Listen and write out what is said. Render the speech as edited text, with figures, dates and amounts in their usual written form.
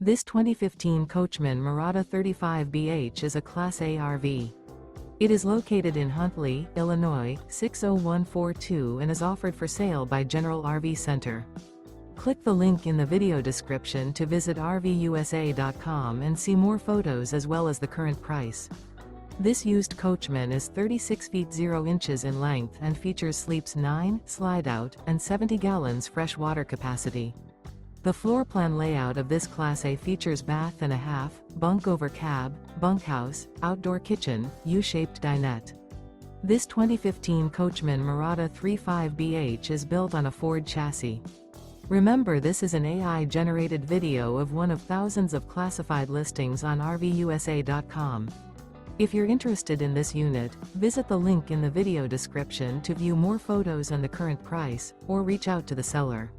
This 2015 Coachmen Mirada 35BH is a Class A RV. It is located in Huntley, Illinois, 60142 and is offered for sale by General RV Center. Click the link in the video description to visit RVUSA.com and see more photos as well as the current price. This used Coachman is 36 feet 0 inches in length and features sleeps 9, slide-out, and 70 gallons fresh water capacity. The floor plan layout of this Class A features bath and a half, bunk over cab, bunkhouse, outdoor kitchen, U-shaped dinette. This 2015 Coachmen Mirada 35BH is built on a Ford chassis. Remember, this is an AI-generated video of one of thousands of classified listings on RVUSA.com. If you're interested in this unit, visit the link in the video description to view more photos and the current price, or reach out to the seller.